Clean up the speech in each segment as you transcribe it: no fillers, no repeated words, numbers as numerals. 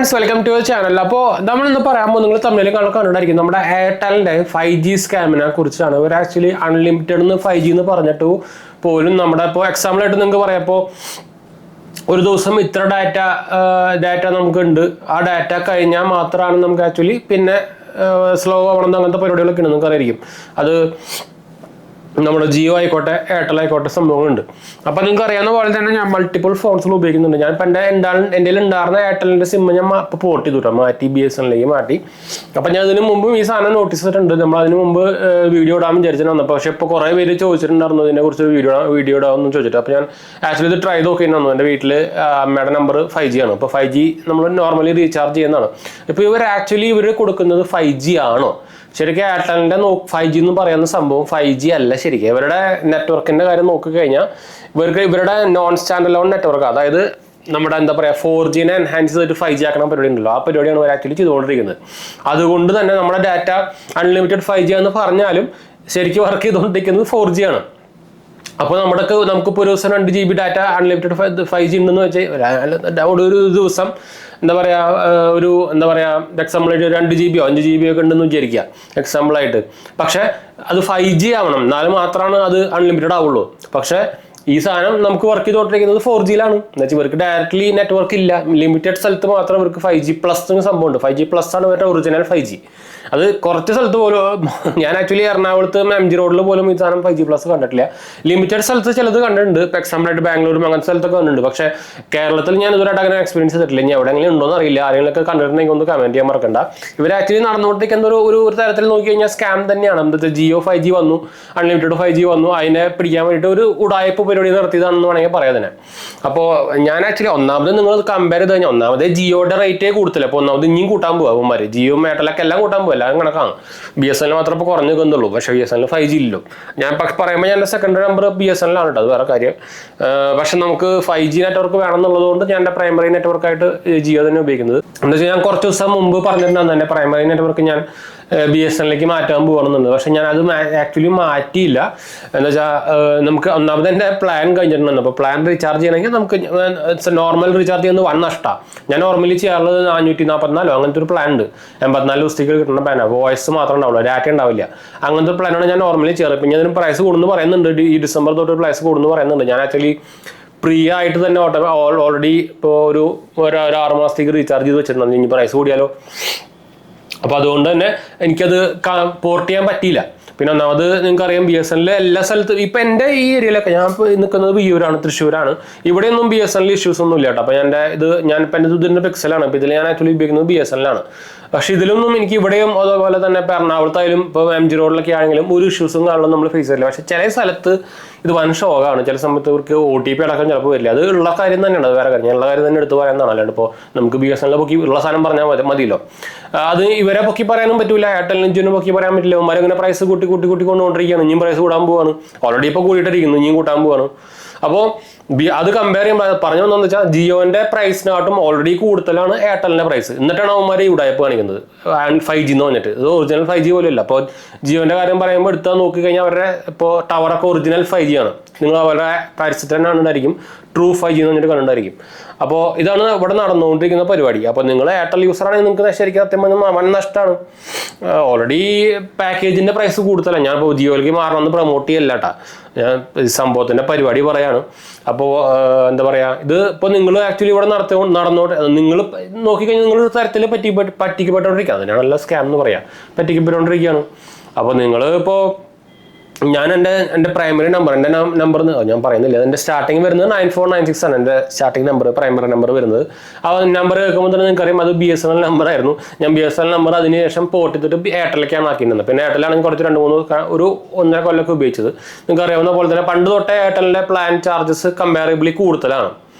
Friends, welcome to channel. അപ്പോൾ നമ്മളിന്ന് പറയാമ്പോൾ നിങ്ങൾ തമ്മിൽ കണ്ടുകൊണ്ടിരിക്കും നമ്മുടെ എയർടെലിൻ്റെ 5G സ്കാമിനെ കുറിച്ചാണ്. ഇവർ ആക്ച്വലി അൺലിമിറ്റഡ് 5G എന്ന് പറഞ്ഞിട്ട് പോലും നമ്മുടെ ഇപ്പോൾ എക്സാമ്പിളായിട്ട് നിങ്ങൾക്ക് പറയാം, ഇപ്പോൾ ഒരു ദിവസം ഇത്ര ഡാറ്റ നമുക്കുണ്ട്, ആ ഡാറ്റ കഴിഞ്ഞാൽ മാത്രമാണ് നമുക്ക് ആക്ച്വലി പിന്നെ സ്ലോ ആവണമെന്ന് അങ്ങനത്തെ പരിപാടികളൊക്കെ ഉണ്ട്. നിങ്ങൾക്ക് അറിയായിരിക്കും അത് നമ്മുടെ ജിയോ ആയിക്കോട്ടെ എയർടെൽ ആയിക്കോട്ടെ സംഭവങ്ങളുണ്ട്. അപ്പോൾ നിങ്ങൾക്ക് അറിയാവുന്ന പോലെ തന്നെ ഞാൻ മൾട്ടിപ്പിൾ ഫോൺസുകൾ ഉപയോഗിക്കുന്നുണ്ട്. ഞാൻ ഇപ്പം എൻ്റെ ഉണ്ടായിരുന്ന എയർടെലിൻ്റെ സിമ്മ് ഞാൻ ഇപ്പോൾ പോർട്ട് ചെയ്തു, മാറ്റി BSNL മാറ്റി. അപ്പം ഞാൻ അതിന് മുമ്പും ഈ സാധനം നോട്ടീസ് ചെയ്തിട്ടുണ്ട്. നമ്മൾ അതിന് മുമ്പ് വീഡിയോ ഇടാൻ വിചാരിച്ചിട്ട് വന്നപ്പോൾ, പക്ഷേ ഇപ്പോൾ കുറേ പേര് ചോദിച്ചിട്ടുണ്ടായിരുന്നു ഇതിനെക്കുറിച്ച് വീഡിയോ ഇടാമെന്ന് ചോദിച്ചിട്ട്. അപ്പോൾ ഞാൻ ആക്ച്വലി ഇത് ട്രൈ നോക്കിയിരുന്നു. എൻ്റെ വീട്ടിൽ അമ്മയുടെ നമ്പർ 5G ആണ്. അപ്പോൾ 5G നമ്മൾ നോർമലി റീചാർജ് ചെയ്യുന്നതാണ്. ഇപ്പോൾ ഇവർ കൊടുക്കുന്നത് 5G ആണോ? ശരിക്കും എയർടെലിൻ്റെ 5G എന്ന് പറയുന്ന സംഭവം 5G അല്ല. ശരിക്കും ഇവരുടെ നെറ്റ്വർക്കിൻ്റെ കാര്യം നോക്കിക്കഴിഞ്ഞാൽ ഇവരുടെ നോൺ സ്റ്റാൻഡ് അലോൺ നെറ്റ്വർക്ക്, അതായത് നമ്മുടെ എന്താ പറയുക 4G എൻഹാൻസ് ചെയ്തിട്ട് 5G ആക്കണ പരിപാടി ഉണ്ടല്ലോ, ആ പരിപാടിയാണ് ഇവർ ആക്ച്വലി ചെയ്തുകൊണ്ടിരിക്കുന്നത്. അതുകൊണ്ട് തന്നെ നമ്മുടെ ഡാറ്റ അൺലിമിറ്റഡ് 5G എന്ന് പറഞ്ഞാലും ശരിക്കും വർക്ക് ചെയ്തുകൊണ്ടിരിക്കുന്നത് 4G ആണ്. അപ്പോൾ നമുക്കിപ്പോൾ ഒരു ദിവസം 2 GB ഡാറ്റ അൺലിമിറ്റഡ് 5G ഉണ്ടെന്ന് വെച്ചാൽ ഒരു ദിവസം എന്താ പറയുക എക്സാമ്പിളായിട്ട് 2 GB 5 GB ഒക്കെ ഉണ്ടെന്ന് വിചാരിക്കുക എക്സാമ്പിളായിട്ട്. പക്ഷേ അത് 5G ആവണം, എന്നാലും മാത്രമാണ് അത് അൺലിമിറ്റഡ് ആവുള്ളൂ. പക്ഷേ ഈ സാധനം നമുക്ക് വർക്ക് ചെയ്തുകൊണ്ടിരിക്കുന്നത് 4Gയിലാണ്. എന്നുവെച്ചാൽ ഇവർക്ക് ഡയറക്റ്റ്ലി നെറ്റ്വർക്ക് ഇല്ല, ലിമിറ്റഡ് സ്ഥലത്ത് മാത്രം ഇവർക്ക് 5G+ സംഭവമുണ്ട്. 5G+ ആണ് ഇവരുടെ ഒറിജിനൽ 5G. അത് കുറച്ച് സ്ഥലത്ത് പോലും, ഞാൻ ആക്ച്വലി എറണാകുളത്ത് MG റോഡിൽ പോലും ഈ സാധനം 5G+ കണ്ടിട്ടില്ല. ലിമിറ്റഡ് സ്ഥലത്ത് ചിലത് കണ്ടിട്ടുണ്ട്, ഇപ്പോൾ എക്സാമ്പിളായിട്ട് ബാംഗ്ലൂരും അങ്ങനത്തെ സ്ഥലത്തൊക്കെ കണ്ടിട്ടുണ്ട്. പക്ഷേ കേരളത്തിൽ ഞാൻ ഇതുവരെയായിട്ട് അങ്ങനെ എക്സ്പീരിയൻസ് ചെയ്തിട്ടില്ല. ഇനി എവിടെയെങ്കിലും ഉണ്ടോയെന്ന് അറിയില്ല. ആരെങ്കിലൊക്കെ കണ്ടിട്ടുണ്ടെങ്കിൽ ഒന്ന് കമൻറ്റ് ചെയ്യാൻ മറക്കണ്ട. ഇവർ ആക്ച്വലി നടന്നുകൊണ്ടിരിക്കുന്ന ഒരു തരത്തിൽ നോക്കി കഴിഞ്ഞാൽ സ്കാം തന്നെയാണ്. എന്താ ജിയോ 5G വന്നു, അൺലിമിറ്റഡ് 5G വന്നു, അതിനെ പിടിക്കാൻ വേണ്ടിയിട്ട് ഒരു ഉടായ്പ പരിപാടി നടത്തിയതാണെന്ന് വേണമെങ്കിൽ പറയാം തന്നെ. അപ്പോൾ ഞാൻ ആക്ച്വലി ഒന്നാമത് നിങ്ങൾ കമ്പയർ ചെയ്ത് കഴിഞ്ഞാൽ ഒന്നാമത് ജിയോയുടെ റേറ്റേ കൂടുതൽ. അപ്പോൾ ഒന്നാമത് ഇനിയും കൂട്ടാൻ പോകും അവന്മാർ. ജിയോ എയർടെലൊക്കെ എല്ലാം കൂട്ടാൻ പോകും, എല്ലാം കണക്കാണ്. BSNL മാത്രം ഇപ്പോൾ കുറഞ്ഞു നിൽക്കുന്നുള്ളൂ. പക്ഷേ BSNL 5G ഇല്ലല്ലോ. ഞാൻ പറയുമ്പോൾ ഞാൻ എൻ്റെ സെക്കൻഡറി നമ്പർ BSNL ആണ് കേട്ടോ, അത് വേറെ കാര്യം. പക്ഷെ നമുക്ക് 5G നെറ്റ്വർക്ക് വേണമെന്നുള്ളത് കൊണ്ട് ഞാൻ എൻ്റെ പ്രൈമറി നെറ്റ്വർക്കായിട്ട് ജിയോ തന്നെ ഉപയോഗിക്കുന്നത്. എന്താ വെച്ചാൽ ഞാൻ കുറച്ച് ദിവസം മുമ്പ് പറഞ്ഞിട്ടുണ്ടായിരുന്നു എൻ്റെ പ്രൈമറി നെറ്റ്വർക്ക് ഞാൻ BSNL മാറ്റാൻ പോകണമെന്നുണ്ട്. പക്ഷെ ഞാൻ അത് ആക്ച്വലി മാറ്റിയില്ല. എന്താ വെച്ചാൽ നമുക്ക് ഒന്നാമത് എൻ്റെ പ്ലാൻ കഴിഞ്ഞിട്ടുണ്ടായിരുന്നു. അപ്പോൾ പ്ലാൻ റീചാർജ് ചെയ്യണമെങ്കിൽ നമുക്ക് നോർമൽ റീചാർജ് ചെയ്യുന്നത് 1 നഷ്ടമാണ്. ഞാൻ നോർമലി ചെയ്യാറുള്ളത് 444 അങ്ങനത്തെ ഒരു പ്ലാൻ ഉണ്ട്. 84 ദിവസത്തേക്ക് കിട്ടുന്ന പ്ലാനാണ്. വോയിസ് മാത്രമേ ഉണ്ടാവുള്ളൂ, ഡാറ്റ ഉണ്ടാവില്ല. അങ്ങനത്തെ ഒരു പ്ലാനാണ് ഞാൻ നോർമലി ചെയ്യാറ്. പിന്നെ അതിന് പ്രൈസ് കൂടുന്നു പറയുന്നുണ്ട്, ഈ ഡിസംബർ തൊട്ട് പ്രൈസ് കൂടുന്നു പറയുന്നുണ്ട്. ഞാൻ ആക്ച്വലി ഫ്രീ ആയിട്ട് തന്നെ ഓൾറെഡി ഇപ്പോൾ ഒരു 6 മാസത്തേക്ക് റീചാർജ് ചെയ്ത് വെച്ചിട്ടുണ്ടായിരുന്നു. ഇനി പ്രൈസ് കൂടിയാലോ. അപ്പോൾ അതുകൊണ്ട് തന്നെ എനിക്കത് പോർട്ട് ചെയ്യാൻ പറ്റിയില്ല. പിന്നെ ഒന്നാമത് നിങ്ങൾക്കറിയാം BSNL എല്ലാ സ്ഥലത്തും ഇപ്പം എൻ്റെ ഈ ഏരിയയിലൊക്കെ, ഞാൻ ഇപ്പോൾ നിൽക്കുന്നത് വിയ്യൂരാണ്, തൃശ്ശൂരാണ്. ഇവിടെയൊന്നും BSNL ഇഷ്യൂസ് ഒന്നും ഇല്ല കേട്ടോ. അപ്പോൾ ഞാനിപ്പോൾ എൻ്റെ ഇതിൻ്റെ പിക്സലാണ്. അപ്പോൾ ഇതിൽ ഞാൻ ആക്ച്വലി ഉപയോഗിക്കുന്നത് BSNL ആണ്. പക്ഷെ ഇതിലൊന്നും എനിക്ക് ഇവിടെയും അതുപോലെ തന്നെ ഇപ്പോൾ എറണാകുളത്തായാലും ഇപ്പോൾ MG റോഡിലൊക്കെ ആണെങ്കിലും ഒരു ഇഷ്യൂസും കാരണം നമ്മൾ ഫേസ് ചെയ്യില്ല. പക്ഷെ ചില സ്ഥലത്ത് ഇത് വൻ ഷോക്കാണ്. ചില സമയത്ത് ഇവർക്ക് OTP അടക്കം ചിലപ്പോൾ വരില്ല. അത് ഉള്ള കാര്യം തന്നെയാണ്, അത് വേറെ കാര്യം. ഉള്ള കാര്യം തന്നെ എടുത്ത് പറയാനാണ്. അല്ലാണ്ട് ഇപ്പോൾ നമുക്ക് BSNL പൊക്കി ഉള്ള സാധനം പറഞ്ഞാൽ മതിയല്ലോ. അത് ഇവരെ പൊക്കി പറയാനും പറ്റില്ല, എയർടെലിനും ജിയോനും പൊക്കി പറയാൻ പറ്റില്ല. അവന്മാരങ്ങനെ പ്രൈസ് കൂട്ടി കൊണ്ടുകൊണ്ടിരിക്കുകയാണ്. ഇനിയും പ്രൈസ് കൂടാൻ പോവാണ്. ഓൾറെഡി ഇപ്പോൾ കൂടിയിട്ടിരിക്കുന്നു, ഇനിയും കൂട്ടാൻ പോവാണ്. അപ്പോൾ അത് കമ്പയർ ചെയ്യുമ്പോൾ പറഞ്ഞു വന്നതെന്ന് വെച്ചാൽ ജിയോന്റെ പ്രൈസിനാട്ടും ഓൾറെഡി കൂടുതലാണ് എയർടെലിന്റെ പ്രൈസ്. എന്നിട്ടാണ് അവന്മാർ ഈ ഉടായ്പ കാണിക്കുന്നത് 5G എന്ന് പറഞ്ഞിട്ട്. ഇത് ഒറിജിനൽ 5G പോലും ഇല്ല. അപ്പോൾ ജിയോന്റെ കാര്യം പറയുമ്പോൾ എടുത്താൽ നോക്കിക്കഴിഞ്ഞാൽ അവരുടെ ഇപ്പോൾ ടവറൊക്കെ ഒറിജിനൽ 5G ആണ്. നിങ്ങൾ അവരുടെ പരസ്യത്തിൽ തന്നെ കണ്ടിട്ടായിരിക്കും ട്രൂ 5G എന്ന് പറഞ്ഞിട്ട് കണ്ടിട്ടായിരിക്കും. അപ്പോൾ ഇതാണ് ഇവിടെ നടന്നുകൊണ്ടിരിക്കുന്ന പരിപാടി. അപ്പോൾ നിങ്ങൾ എയർടെൽ യൂസറാണെങ്കിൽ നിങ്ങൾക്ക് ശരിക്കും സത്യം പറഞ്ഞാൽ വൻ നഷ്ടമാണ്. ഓൾറെഡി പാക്കേജിന്റെ പ്രൈസ് കൂടുതലാണ്. ഞാൻ ഇപ്പോൾ ജിയോയിലേക്ക് മാറണമെന്ന് പ്രൊമോട്ട് ചെയ്യല്ല കേട്ടോ, ഞാൻ സംഭവത്തിന്റെ പരിപാടി പറയാണ്. അപ്പോൾ എന്താ പറയുക, ഇത് ഇപ്പോൾ നിങ്ങൾ ആക്ച്വലി ഇവിടെ നടന്നോട്ടെ, നിങ്ങൾ നോക്കിക്കഴിഞ്ഞാൽ നിങ്ങളൊരു തരത്തിൽ പറ്റിക്കപ്പെട്ടുകൊണ്ടിരിക്കുക. അതിനാണല്ലോ സ്കാം എന്ന് പറയാം, പറ്റിക്കപ്പെട്ടുകൊണ്ടിരിക്കുകയാണ്. അപ്പോൾ നിങ്ങൾ ഇപ്പോൾ ഞാൻ എൻ്റെ പ്രൈമറി നമ്പർ, എൻ്റെ നമ്പർ ഞാൻ പറയുന്നില്ല, എൻ്റെ സ്റ്റാർട്ടിങ് വരുന്നത് 9496 ആണ് എൻ്റെ സ്റ്റാർട്ടിങ് നമ്പർ, പ്രൈമറി നമ്പർ വരുന്നത്. ആ നമ്പർ കേൾക്കുമ്പോൾ തന്നെ നിങ്ങൾക്കറിയാം അത് BSNL നമ്പർ ആയിരുന്നു. ഞാൻ BSNL നമ്പർ അതിന് ശേഷം പോർട്ട് ചെയ്തിട്ട് എയർടെലിലേക്കാണ് ആക്കിയിരുന്നത്. പിന്നെ എയർടെലാണെങ്കിൽ കുറച്ച് 1.5 കൊല്ലമൊക്കെ ഉപയോഗിച്ചത്. നിങ്ങൾക്ക് അറിയാവുന്ന പോലെ തന്നെ പണ്ട് തൊട്ടേ എയർടെലിൻ്റെ പ്ലാൻ ചാർജസ് കമ്പാരിബിളി കൂടുതലാണ്.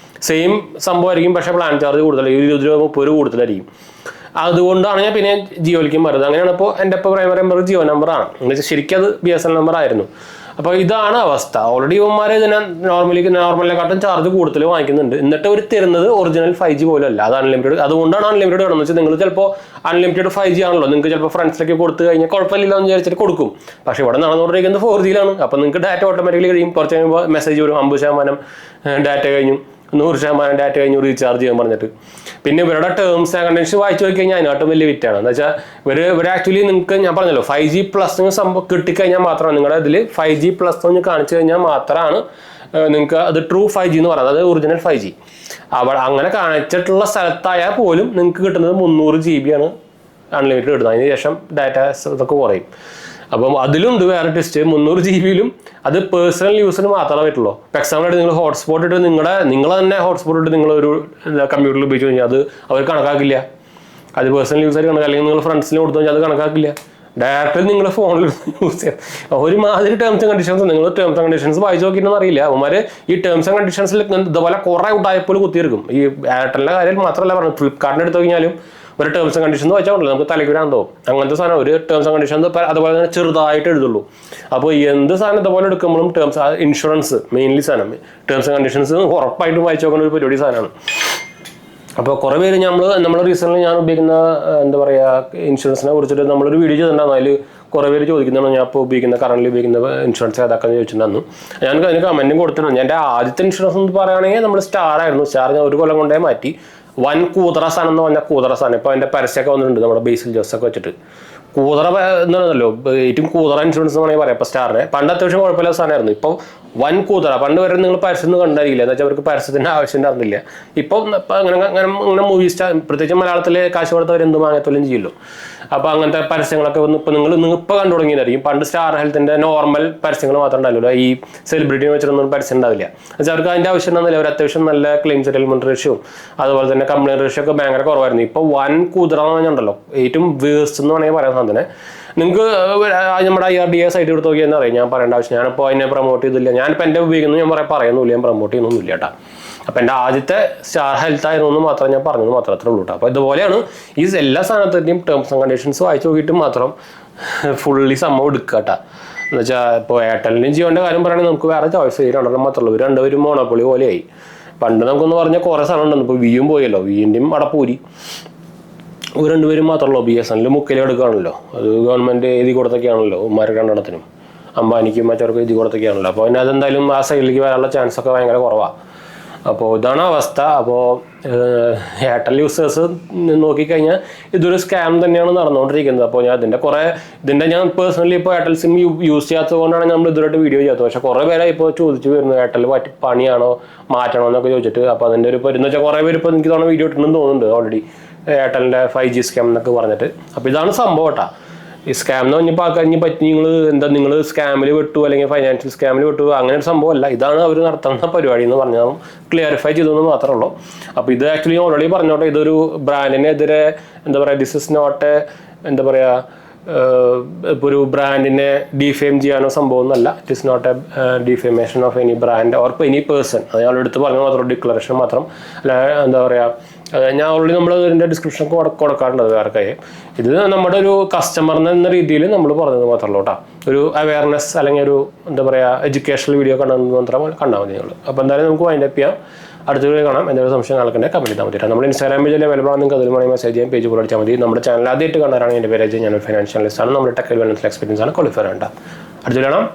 സെയിം സംഭവമായിരിക്കും, പക്ഷേ പ്ലാൻ ചാർജ് കൂടുതലായിരിക്കും, 20 രൂപ 30 രൂപ കൂടുതലായിരിക്കും. അതുകൊണ്ടാണ് ഞാൻ പിന്നെ ജിയോയിലേക്കും വരുന്നത്. അങ്ങനെയാണ് ഇപ്പോൾ എൻ്റെ ഇപ്പോൾ പ്രൈമറി നമ്പർ ജിയോ നമ്പറാണ്. എന്നുവെച്ചാൽ ശരിക്കും അത് BSNL നമ്പർ ആയിരുന്നു. അപ്പോൾ ഇതാണ് അവസ്ഥ. ഓൾറെഡി ഇവന്മാർ ഇതിനെ നോർമലിനെക്കാട്ടും ചാർജ് കൂടുതൽ വാങ്ങിക്കുന്നുണ്ട്. എന്നിട്ട് അവർ തരുന്നത് ഒറിജിനൽ 5G പോലും അല്ല, അത് അൺലിമിറ്റഡ്. അതുകൊണ്ടാണ് അൺലിമിറ്റഡ് വേണമെന്ന് വെച്ചാൽ നിങ്ങൾ ചിലപ്പോൾ അൺലിമിറ്റഡ് 5G ആണല്ലോ, നിങ്ങൾക്ക് ചിലപ്പോൾ ഫ്രണ്ട്സിലേക്ക് കൊടുത്തു കഴിഞ്ഞാൽ കുഴപ്പമില്ല എന്ന് വിചാരിച്ചിട്ട് കൊടുക്കും. പക്ഷേ ഇവിടെ നടന്നുകൊണ്ടിരിക്കുന്നത് 4Gയിലാണ്. അപ്പോൾ നിങ്ങൾക്ക് ഡാറ്റ ഓട്ടോമാറ്റിക്കലി കഴിയും. കുറച്ച് കഴിയുമ്പോൾ മെസ്സേജ് വരും 50% ഡാറ്റ കഴിഞ്ഞു 100% ഡാറ്റ കഴിഞ്ഞ് റീചാർജ് ചെയ്യാൻ പറഞ്ഞിട്ട്. പിന്നെ ഇവരുടെ ടേംസ് ആൻഡ് കണ്ടീഷൻസ് വായിച്ചു നോക്കി കഴിഞ്ഞാൽ അതിനായിട്ടും വലിയ വിറ്റാണ്. എന്ന് വെച്ചാൽ ഇവർ ആക്ച്വലി നിങ്ങൾക്ക് ഞാൻ പറഞ്ഞല്ലോ 5G+ സംഭവം കിട്ടിക്കഴിഞ്ഞാൽ മാത്രമാണ് നിങ്ങളുടെ ഇതിൽ 5G+ എന്ന് കാണിച്ചു കഴിഞ്ഞാൽ മാത്രമാണ് നിങ്ങൾക്ക് അത് ട്രൂ 5G എന്ന് പറയുന്നത്, അതായത് ഒറിജിനൽ 5G. അങ്ങനെ കാണിച്ചിട്ടുള്ള സ്ഥലത്തായാൽ പോലും നിങ്ങൾക്ക് കിട്ടുന്നത് 300 GB ആണ് അൺലിമിറ്റഡ് കിട്ടുന്നത്. അതിന് ശേഷം ഡാറ്റ ഇതൊക്കെ കുറയും. അപ്പം അതിലുണ്ട് വേറെ ടെസ്റ്റ്. 300 GB അത് പേഴ്സണൽ യൂസിന് മാത്രമേ പറ്റുള്ളൂ. ഇപ്പോൾ എക്സാമ്പിളായിട്ട് നിങ്ങൾ ഹോട്ട്സ്പോട്ട് ഇട്ട് നിങ്ങൾ തന്നെ ഹോട്ട്സ്പോട്ട് ഇട്ട് നിങ്ങളൊരു കമ്പ്യൂട്ടറിൽ ഉപയോഗിച്ച് കഴിഞ്ഞാൽ അത് അവർ കണക്കാക്കില്ല. അത് പേഴ്സണൽ യൂസായിട്ട് കണക്കാക്കില്ല. അല്ലെങ്കിൽ നിങ്ങൾ ഫ്രണ്ട്സിന് കൊടുത്തു കഴിഞ്ഞാൽ അത് കണക്കാക്കില്ല. ഡയറക്റ്റ് നിങ്ങൾ ഫോണിൽ യൂസ് ചെയ്യാം. ഒരുമാതിരി ടേംസ് ആൻഡ് കണ്ടീഷൻസ്. നിങ്ങൾ ടേംസ് ആൻഡ് കണ്ടീഷൻസ് വായിച്ചു നോക്കിയിട്ടൊന്നും അറിയില്ല. അവന്മാർ ഈ ടേംസ് ആൻഡ് കണ്ടീഷൻസിൽ ഇതുപോലെ കുറേ ഉടായപ്പോൾ കുത്തിയിരിക്കും. ഈ എയർടെലിൻ്റെ കാര്യം മാത്രമല്ല പറഞ്ഞത്, ഫ്ലിപ്കാർട്ടിന് എടുത്തു കഴിഞ്ഞാലും ഒരു ടേംസ് ആൻഡ് കണ്ടീഷൻസ് വായിച്ചാൽ നമുക്ക് തലയ്ക്കുരാന്തോ അങ്ങനത്തെ സാധനം. ഒരു ടേംസ് ആൻഡ് കണ്ടീഷൻസ് അതുപോലെ തന്നെ ചെറുതായിട്ട് എഴുതുള്ളൂ. അപ്പോൾ എന്ത് സാധനം ഇതുപോലെ എടുക്കുമ്പോഴും ഇൻഷുറൻസ് മെയിൻലി സാധനം ടേംസ് ആൻഡ് കണ്ടീഷൻസ് ഉറപ്പായിട്ടും വായിച്ചു നോക്കുന്ന ഒരു പരിപാടി സാധനമാണ്. അപ്പോൾ കുറേ പേര് നമ്മൾ റീസെൻ്റ്ലി ഞാൻ ഉപയോഗിക്കുന്ന എന്താ പറയുക ഇൻഷുറൻസിനെ കുറിച്ചിട്ട് നമ്മളൊരു വീഡിയോ ചെയ്തിട്ടുണ്ടായിരുന്നു. അതിൽ കുറേ പേര് ചോദിക്കുന്നതാണ് ഞാൻ ഇപ്പോൾ കറൻറ്റ്ലി ഉപയോഗിക്കുന്ന ഇൻഷുറൻസ് ഏതാക്കാന്ന് ചോദിച്ചിട്ടുണ്ടായിരുന്നു. ഞാൻ അതിന് കമൻറ്റും കൊടുത്തിട്ടുണ്ട്. എൻ്റെ ആദ്യത്തെ ഇൻഷുറൻസ് എന്ന് പറയുകയാണെങ്കിൽ നമ്മൾ സ്റ്റാർ ആയിരുന്നു. സ്റ്റാർ ഞാൻ 1 കൊല്ലം കൊണ്ടേ മാറ്റി. വൻ കൂതറ സാധനം എന്ന് പറഞ്ഞാൽ കൂതറ സാധനം. ഇപ്പോൾ അതിൻ്റെ പരസ്യമൊക്കെ വന്നിട്ടുണ്ട് നമ്മുടെ ബേസിൽ ജോസൊക്കെ വെച്ചിട്ട്. കൂതറ എന്താണല്ലോ ഏറ്റവും കൂതറ ഇൻഷുറൻസ് എന്ന് വേണമെങ്കിൽ പറയാം. ഇപ്പോൾ സ്റ്റാറിനെ പണ്ട് അത്യാവശ്യം കുഴപ്പമില്ലാത്ത സാധനമായിരുന്നു. ഇപ്പോൾ വൻ കൂതറ. പണ്ട് വരെ നിങ്ങൾ പരസ്യം ഒന്നും കണ്ടായിരിക്കില്ല. എന്ന് വെച്ചാൽ അവർക്ക് പരസ്യത്തിൻ്റെ ആവശ്യം ഉണ്ടായിരുന്നില്ല. ഇപ്പം അങ്ങനെ മൂവി സ്റ്റാർ പ്രത്യേകിച്ച് മലയാളത്തിലെ കാശ് കൊടുത്തവർ എന്ത് വാങ്ങത്തോലും ചെയ്യല്ലോ. അപ്പോൾ അങ്ങനത്തെ പരസ്യങ്ങളൊക്കെ വന്ന് ഇപ്പോൾ നിങ്ങൾ ഇപ്പോൾ കണ്ടു തുടങ്ങിയതായിരിക്കും. പണ്ട് സ്റ്റാർ ഹെൽത്തിൻ്റെ നോർമൽ പരസ്യങ്ങൾ മാത്രമേ ഉണ്ടാവില്ല. ഈ സെലിബ്രിറ്റിനെ വെച്ചിട്ടൊന്നും പരസ്യം ഉണ്ടാവില്ല. എന്നുവെച്ചാൽ അവർക്ക് അതിൻ്റെ ആവശ്യം ഉണ്ടാകുന്നില്ല. അവർ അത്യാവശ്യം നല്ല ക്ലെയിം സെറ്റിൽമെൻറ്റ് റേഷ്യോ അതുപോലെ തന്നെ കംപ്ലയിൻറ്റ് റേഷ്യോ ഒക്കെ ഭയങ്കര കുറവായിരുന്നു. ഇപ്പോൾ വൻ കുതിര എന്ന് പറഞ്ഞുണ്ടല്ലോ ഏറ്റവും വേസ്റ്റ് എന്ന് വേണമെങ്കിൽ പറയാൻ സാധനം. നിങ്ങൾക്ക് നമ്മുടെ IRDA സൈറ്റ് എടുത്ത് നോക്കിയാൽ എന്താ അറിയാം. ഞാൻ പറയേണ്ട ആവശ്യം. ഞാനിപ്പോൾ അതിനെ പ്രൊമോട്ട് ചെയ്തില്ല. ഞാനിപ്പോൾ എൻ്റെ ഉപയോഗിക്കുന്നു ഞാൻ പറയുന്നില്ല, ഞാൻ പ്രൊമോട്ട് ചെയ്യുന്നൊന്നുമില്ല കേട്ടോ. അപ്പോൾ എൻ്റെ ആദ്യത്തെ സ്റ്റാർ ഹെൽത്ത് ആയിരുന്നു എന്ന് മാത്രം ഞാൻ പറഞ്ഞത് മാത്രമേ ഉള്ളൂ കേട്ടോ. അപ്പോൾ ഇതുപോലെയാണ് ഈ എല്ലാ സാധനത്തിൻ്റെയും ടേംസ് ആൻഡ് കണ്ടീഷൻസ് വായിച്ച് നോക്കിയിട്ട് മാത്രം ഫുള്ളി സംഭവം എടുക്കുക കേട്ടോ. എന്ന് വെച്ചാൽ ഇപ്പോൾ എയർടെലിൻ്റെയും ജിയോൻ്റെ കാര്യം പറയുകയാണെങ്കിൽ നമുക്ക് വേറെ ചോയ്സ് ചെയ്തിട്ടുണ്ടെങ്കിൽ മാത്രമേ ഉള്ളൂ. രണ്ടുപേരും മോണോപ്പൊളി പോലെയായി. പണ്ട് നമുക്കൊന്ന് പറഞ്ഞാൽ കുറേ സാധനം ഉണ്ടെന്ന്. ഇപ്പോൾ വിയും പോയല്ലോ. വിൻ്റെയും അടപ്പൂരി രണ്ടുപേരും മാത്രമല്ലോ. BSNL മുക്കിൽ എടുക്കുകയാണല്ലോ. അത് ഗവൺമെൻറ് എഴുതി കൊടുത്തൊക്കെയാണല്ലോ. ഉമ്മാർക്ക് രണ്ടെണ്ണത്തിനും അംബാനിക്കും മറ്റവർക്ക് എഴുതി കൊടുത്തൊക്കെയാണല്ലോ. അപ്പോൾ പിന്നെ അതെന്തായാലും ആ സൈഡിലേക്ക് വരാനുള്ള ചാൻസ് ഒക്കെ ഭയങ്കര കുറവാണ്. അപ്പോൾ ഇതാണ് അവസ്ഥ. അപ്പോൾ എയർടെൽ യൂസേഴ്സ് നോക്കിക്കഴിഞ്ഞാൽ ഇതൊരു സ്കാം തന്നെയാണ് നടന്നുകൊണ്ടിരിക്കുന്നത്. അപ്പോൾ ഞാൻ പേഴ്സണലി ഇപ്പോൾ എയർടെൽ സിം യൂസ് ചെയ്യാത്തത് കൊണ്ടാണ് നമ്മൾ ഇതുവരായിട്ട് വീഡിയോ ചെയ്യാത്തത്. പക്ഷേ കുറേ പേരെ ഇപ്പോൾ ചോദിച്ചു വരുന്നു എയർടെൽ പണിയാണോ മാറ്റണോ എന്നൊക്കെ ചോദിച്ചിട്ട്. അപ്പോൾ അതിൻ്റെ ഒരു എന്ന് വെച്ചാൽ കുറേ പേര് ഇപ്പോൾ എനിക്ക് തോന്നുന്നു വീഡിയോ ഇട്ടുണ്ടെന്ന് തോന്നുന്നുണ്ട് ഓൾറെഡി. എയർടെലിൻ്റെ 5G സ്കാം എന്നൊക്കെ പറഞ്ഞിട്ട്. അപ്പോൾ ഇതാണ് സംഭവം കേട്ടോ. ഈ സ്കാം എന്ന് പറഞ്ഞപ്പോൾ കഴിഞ്ഞ് പറ്റി നിങ്ങൾ സ്കാമിൽ വിട്ടു അല്ലെങ്കിൽ ഫൈനാൻഷ്യൽ സ്കാമിൽ വിട്ടു അങ്ങനെ ഒരു സംഭവമല്ല. ഇതാണ് അവർ നടത്തുന്ന പരിപാടി എന്ന് പറഞ്ഞാൽ ക്ലിയറിഫൈ ചെയ്തെന്ന് മാത്രമേ ഉള്ളൂ. അപ്പോൾ ഇത് ആക്ച്വലി ഓൾറെഡി പറഞ്ഞോട്ടെ, ഇതൊരു ബ്രാൻഡിനെതിരെ എന്താ പറയുക, ദിസ് ഇസ് നോട്ട് എന്താ പറയുക ഇപ്പോൾ ഒരു ബ്രാൻഡിനെ ഡിഫെയിം ചെയ്യാനോ സംഭവം ഒന്നല്ല. It is not a defamation of any brand or any person. അത് ഞാൻ എടുത്ത് പറഞ്ഞ മാത്രം ഡിക്ലറേഷൻ മാത്രം അല്ല. എന്താ പറയുക, ഞാൻ ഓൾറെഡി നമ്മൾ ഇതിൻ്റെ ഡിസ്ക്രിപ്ഷൻ കൊടുക്കാറുണ്ട് വേറെ. ഇത് നമ്മുടെ ഒരു കസ്റ്റമർ എന്ന രീതിയിൽ നമ്മൾ പറഞ്ഞത് മാത്രമല്ല കേട്ടോ. ഒരു അവയർനെസ് അല്ലെങ്കിൽ ഒരു എന്താ പറയുക എഡ്യൂക്കേഷണൽ വീഡിയോ കണ്ടത് മാത്രം കണ്ടാൽ മതി നിങ്ങൾ. അപ്പോൾ എന്തായാലും നമുക്ക് വൈൻഡപ്പ് ചെയ്യാം. അടുത്ത വീഡിയോ കാണാം. എന്തെങ്കിലും സംശയം നൽകേണ്ട കമൻറ്റ് ചെയ്താൽ മതി. നമ്മുടെ ഇൻസ്റ്റാഗ്രാം പേജിൽ അവൈലബിൾ ആണ്. നിങ്ങൾക്ക് അതിൽ വേണമെങ്കിൽ മെസ്സേജ് ചെയ്യാൻ പേജ് കൂടെ അടിച്ചാൽ മതി. നമ്മുടെ ചാനൽ ആദ്യമായിട്ട് കണ്ടാലാണ് എൻ്റെ പേര്. ഞാനൊരു ഫൈനാൻഷ്യൽ അനലിസ്റ്റ് ആണ്. നമ്മുടെ ടെക് വെൽനസ് എക്സ്പീരിയൻസ് ആണ് ക്വാളിഫയർ വേണ്ട. അടുത്ത വീഡിയോ കാണാം.